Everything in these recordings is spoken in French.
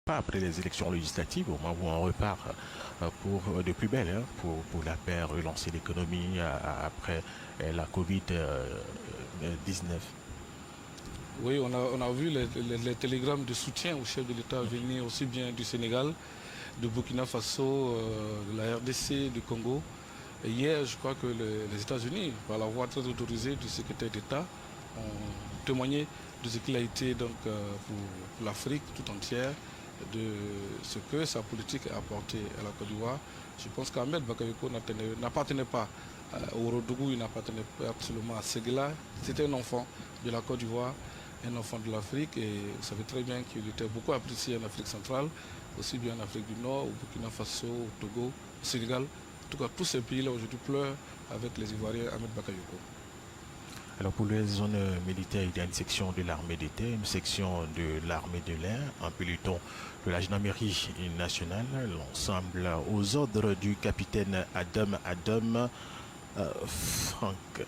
pas après les élections législatives, au moment où on repart pour de plus belle, hein, pour la paix, relancer l'économie après la Covid-19. Oui, on a vu les télégrammes de soutien au chef de l'État venir aussi bien du Sénégal, de Burkina Faso, de la RDC, du Congo. Et hier, je crois que les États-Unis, par la voix très autorisée du secrétaire d'État, ont témoigné de ce qu'il a été donc, pour l'Afrique tout entière, de ce que sa politique a apporté à la Côte d'Ivoire. Je pense qu'Ahmed Bakayoko n'appartenait pas au Ourodougou, il n'appartenait pas absolument à Séguéla. C'était un enfant de la Côte d'Ivoire, un enfant de l'Afrique, et vous savez très bien qu'il était beaucoup apprécié en Afrique centrale, aussi bien en Afrique du Nord, au Burkina Faso, au Togo, au Sénégal. En tout cas, tous ces pays-là aujourd'hui pleurent avec les Ivoiriens Ahmed Bakayoko. Alors pour les zones militaires, il y a une section de l'armée d'été, une section de l'armée de l'air, un peloton de la gendarmerie nationale, l'ensemble aux ordres du capitaine Adam Franck.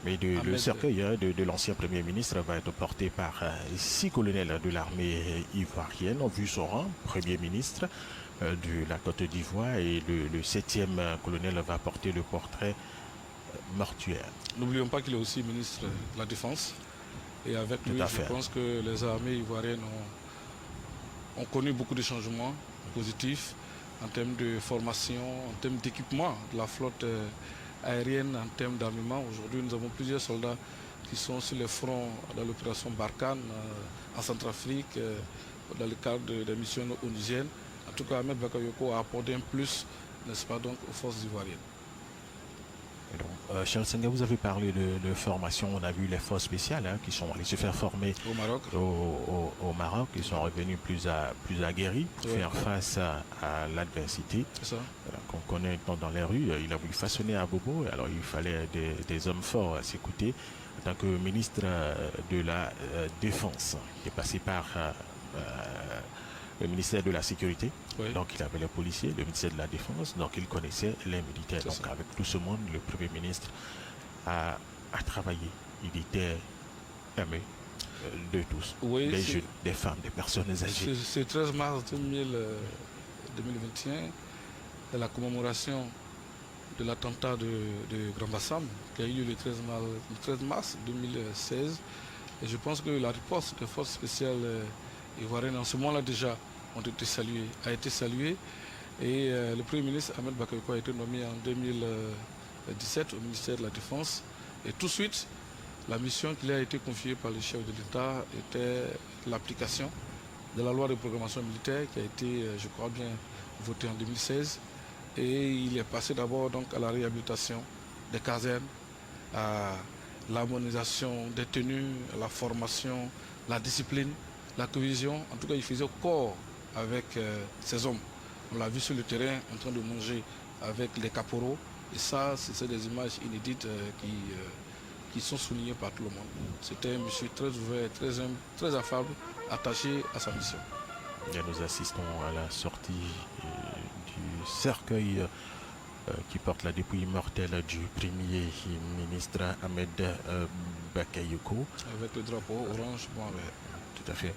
Mais le Ahmed, cercueil de l'ancien Premier ministre va être porté par 6 colonels de l'armée ivoirienne, vu son rang, Premier ministre de la Côte d'Ivoire, et le 7e colonel va porter le portrait mortuaire. n'oublions pas qu'il est aussi ministre de la Défense. Et avec Tout lui, à je fait. pense que les armées ivoiriennes ont connu beaucoup de changements positifs en termes de formation, en termes d'équipement de la flotte aérienne, en termes d'armement. Aujourd'hui, nous avons plusieurs soldats qui sont sur les fronts dans l'opération Barkhane en Centrafrique, dans le cadre des missions onusiennes. En tout cas, Ahmed Bakayoko a apporté un plus, n'est-ce pas, donc, aux forces ivoiriennes. Et donc, Charles Senga, vous avez parlé de formation. On a vu les forces spéciales qui sont allées se faire former Au Maroc. au Maroc. Ils sont revenus plus aguerris pour Ouais. faire face à l'adversité C'est ça. qu'on connaît dans les rues. Il a voulu façonner à Bobo. Alors il fallait des hommes forts à ses côtés. En tant que ministre de la Défense, il est passé par le ministère de la Sécurité. Oui. Donc il avait les policiers, le ministère de la Défense, donc il connaissait les militaires. C'est Donc ça. avec tout ce monde, le Premier ministre a travaillé. Il était aimé de tous, Oui, des jeunes, des femmes, des personnes âgées. c'est 13 mars 2021, c'est la commémoration de l'attentat de Grand Bassam qui a eu lieu le 13 mars 2016. Et je pense que la riposte des forces spéciales ivoiriennes en ce moment-là déjà a été saluée. Et le Premier ministre Ahmed Bakayoko a été nommé en 2017 au ministère de la Défense. Et tout de suite, la mission qui lui a été confiée par le chef de l'État était l'application de la loi de programmation militaire qui a été, je crois bien, votée en 2016. Et il est passé d'abord donc à la réhabilitation des casernes, à l'harmonisation des tenues, à la formation, la discipline, la cohésion. En tout cas, il faisait corps avec ces hommes. On l'a vu sur le terrain en train de manger avec les caporaux. Et ça, c'est des images inédites qui sont soulignées par tout le monde. C'était un monsieur très ouvert, très humble, très affable, attaché à sa mission. Et nous assistons à la sortie du cercueil qui porte la dépouille mortelle du Premier ministre Ahmed Bakayoko. Avec le drapeau orange, bon, vert. Tout à fait.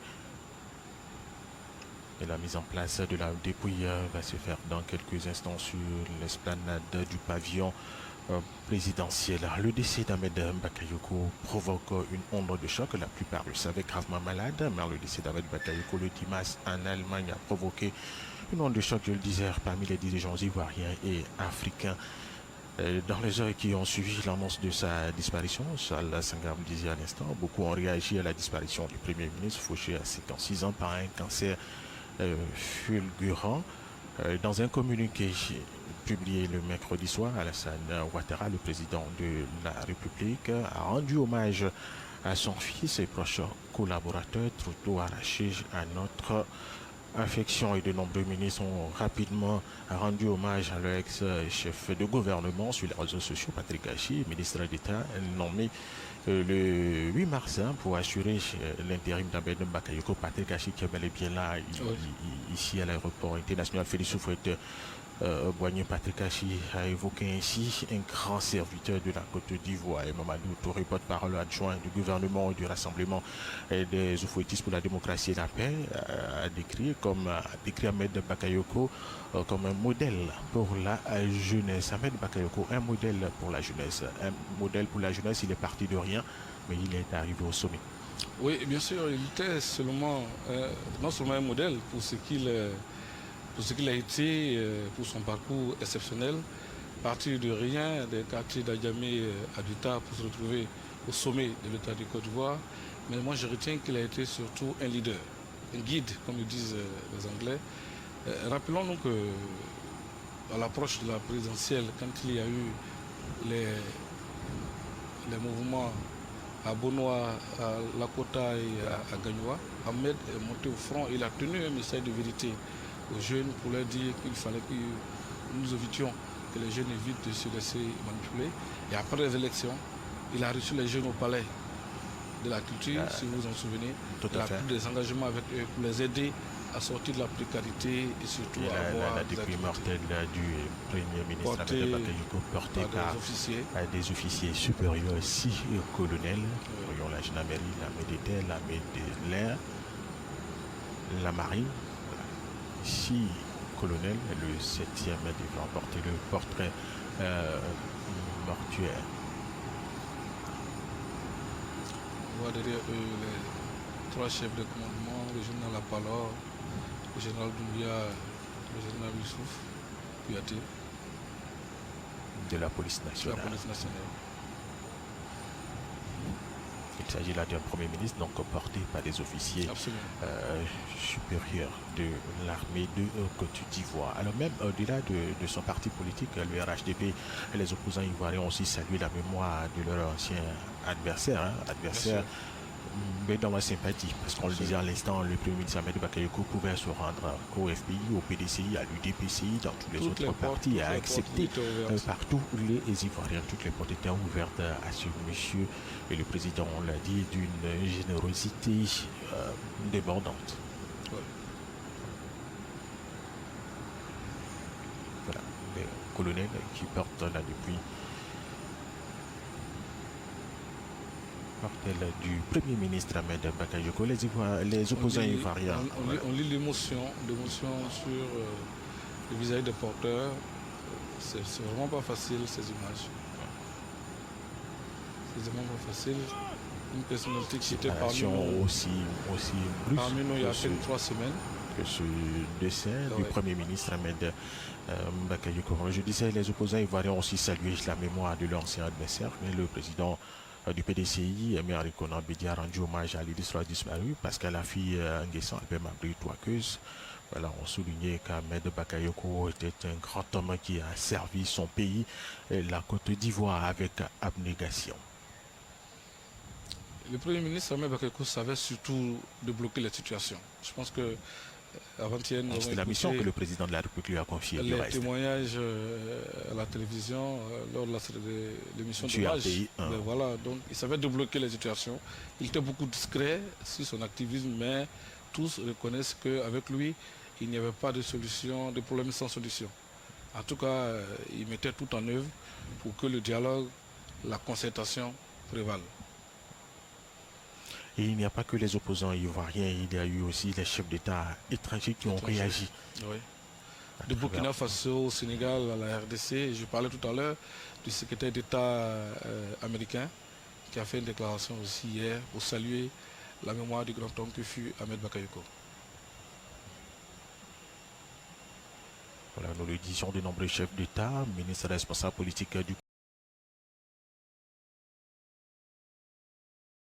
Et la mise en place de la dépouille va se faire dans quelques instants sur l'esplanade du pavillon présidentiel. Le décès d'Ahmed Bakayoko provoque une onde de choc. La plupart le savaient gravement malade, mais le décès d'Ahmed Bakayoko le dimanche en Allemagne a provoqué une onde de choc, je le disais, parmi les dirigeants ivoiriens et africains. Dans les heures qui ont suivi l'annonce de sa disparition, Charles Sangam disait à l'instant, beaucoup ont réagi à la disparition du Premier ministre fauché à 56 ans par un cancer fulgurant. Dans un communiqué publié le mercredi soir, Alassane Ouattara, le président de la République, a rendu hommage à son fils et proches collaborateurs, trop tôt arrachés à notre affection, et de nombreux ministres ont rapidement rendu hommage à leur ex-chef de gouvernement sur les réseaux sociaux. Patrick Hachi, ministre d'État, nommé le 8 mars pour assurer l'intérim d'Ahmed Bakayoko. Patrick Hachi qui est bel et bien là, ici à l'aéroport international Félix Houphouët Boigny Patrick Hachi a évoqué ainsi un grand serviteur de la Côte d'Ivoire. Et Mamadou Touré, porte-parole adjoint du gouvernement et du Rassemblement des Oufouettistes pour la démocratie et la paix, a décrit Ahmed Bakayoko comme un modèle pour la jeunesse. Ahmed Bakayoko, un modèle pour la jeunesse. Un modèle pour la jeunesse, il est parti de rien, mais il est arrivé au sommet. Oui, bien sûr, il était non seulement un modèle pour ce qu'il a été, pour son parcours exceptionnel, partir de rien, des quartiers d'Adjamé à Duta pour se retrouver au sommet de l'État du Côte d'Ivoire. Mais moi, je retiens qu'il a été surtout un leader, un guide, comme le disent les Anglais. Rappelons-nous qu'à l'approche de la présidentielle, quand il y a eu les mouvements à Bonoa, à Lakota et à Gagnoa, Ahmed est monté au front. Il a tenu un message de vérité aux jeunes pour leur dire qu'il fallait que nous évitions, que les jeunes évitent de se laisser manipuler. Et après les élections, il a reçu les jeunes au palais de la culture, si vous vous en souvenez. Il a pris des engagements avec eux pour les aider à sortir de la précarité et surtout à avoir la dépouille mortelle du Premier ministre Ahmed Bakayoko portée par des officiers supérieurs, 6 colonels, voyons la gendarmerie, l'armée des terres, l'armée de l'air, la marine, 6 colonels, le 7e devait emporter le portrait mortuaire. On voit derrière eux les 3 chefs de commandement, le général Lapalor, le général Doumbia, le général Youssouf, Kouyaté. De la police nationale. Il s'agit là d'un Premier ministre donc porté par des officiers supérieurs de l'armée de Côte d'Ivoire. Alors même au-delà de son parti politique, le RHDP, les opposants ivoiriens ont aussi salué la mémoire de leur ancien adversaire, mais dans la sympathie, parce qu'on le disait à l'instant, le Premier ministre Ahmed Bakayoko pouvait se rendre au FPI, au PDCI, à l'UDPCI, dans tous les autres partis, à accepter partout les Ivoiriens. Toutes les portes étaient ouvertes à ce monsieur, et le président, on l'a dit, d'une générosité débordante. Ouais. Voilà, les colonels qui portent là depuis du Premier ministre Ahmed Bakayoko, les opposants ivoiriens. On lit l'émotion sur le visage des porteurs. C'est vraiment pas facile ces images. C'est vraiment pas facile. Une personnalité qui était parmi nous aussi brusque parmi nous il y a quelques 3 semaines. Que ce décès du Premier ministre Ahmed Bakayoko. Je disais, les opposants ivoiriens ont aussi salué la mémoire de l'ancien adversaire, mais le président du PDCI, Emery Konan Bedi, a rendu hommage à l'illustre disparu parce qu'à la fille Nguessan Albert Mabri Touakeuse. Voilà, on soulignait qu'Ahmed Bakayoko était un grand homme qui a servi son pays, la Côte d'Ivoire, avec abnégation. Le Premier ministre Ahmed Bakayoko savait surtout débloquer la situation. Je pense que avant-hier, c'est la mission que le président de la République lui a confiée. Les témoignages à la télévision lors de l'émission de l'âge. Voilà, donc il savait débloquer les situations. Il était beaucoup discret sur son activisme, mais tous reconnaissent qu'avec lui, il n'y avait pas de solution, de problème sans solution. En tout cas, il mettait tout en œuvre pour que le dialogue, la concertation prévalent. Et il n'y a pas que les opposants ivoiriens, il y a eu aussi les chefs d'État étrangers qui ont réagi. Oui. De Burkina Faso au Sénégal, à la RDC, je parlais tout à l'heure du secrétaire d'État américain qui a fait une déclaration aussi hier pour saluer la mémoire du grand homme que fut Ahmed Bakayoko. Voilà, nous le disions, de nombreux chefs d'État, ministres responsables politiques du